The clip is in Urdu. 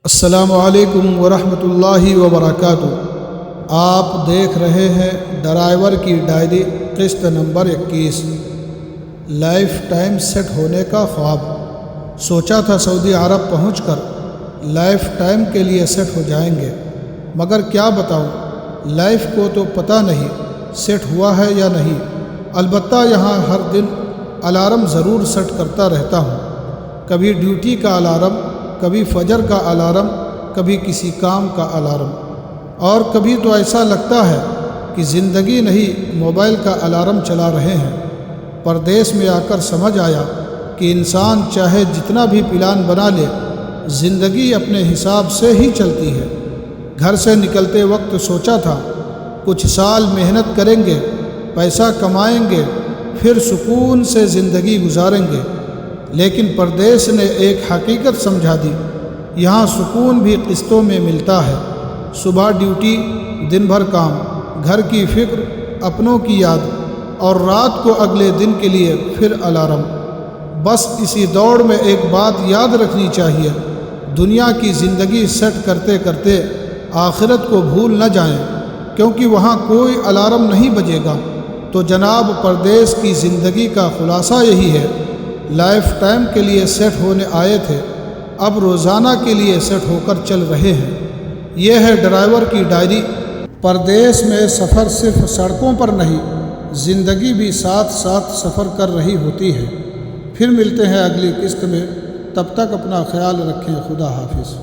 السلام علیکم ورحمۃ اللہ وبرکاتہ۔ آپ دیکھ رہے ہیں ڈرائیور کی ڈائری قسط نمبر 21۔ لائف ٹائم سیٹ ہونے کا خواب۔ سوچا تھا سعودی عرب پہنچ کر لائف ٹائم کے لیے سیٹ ہو جائیں گے، مگر کیا بتاؤں، لائف کو تو پتہ نہیں سیٹ ہوا ہے یا نہیں۔ البتہ یہاں ہر دن الارم ضرور سیٹ کرتا رہتا ہوں، کبھی ڈیوٹی کا الارم، کبھی فجر کا الارم، کبھی کسی کام کا الارم، اور کبھی تو ایسا لگتا ہے کہ زندگی نہیں موبائل کا الارم چلا رہے ہیں۔ پردیس میں آ کر سمجھ آیا کہ انسان چاہے جتنا بھی پلان بنا لے، زندگی اپنے حساب سے ہی چلتی ہے۔ گھر سے نکلتے وقت سوچا تھا کچھ سال محنت کریں گے، پیسہ کمائیں گے، پھر سکون سے زندگی گزاریں گے، لیکن پردیس نے ایک حقیقت سمجھا دی، یہاں سکون بھی قسطوں میں ملتا ہے۔ صبح ڈیوٹی، دن بھر کام، گھر کی فکر، اپنوں کی یاد، اور رات کو اگلے دن کے لیے پھر الارم۔ بس اسی دوڑ میں ایک بات یاد رکھنی چاہیے، دنیا کی زندگی سیٹ کرتے کرتے آخرت کو بھول نہ جائیں، کیونکہ وہاں کوئی الارم نہیں بجے گا۔ تو جناب، پردیس کی زندگی کا خلاصہ یہی ہے، لائف ٹائم کے لیے سیٹ ہونے آئے تھے، اب روزانہ کے لیے سیٹ ہو کر چل رہے ہیں۔ یہ ہے ڈرائیور کی ڈائری۔ پردیس میں سفر صرف سڑکوں پر نہیں، زندگی بھی ساتھ ساتھ سفر کر رہی ہوتی ہے۔ پھر ملتے ہیں اگلی قسط میں، تب تک اپنا خیال رکھیں۔ خدا حافظ۔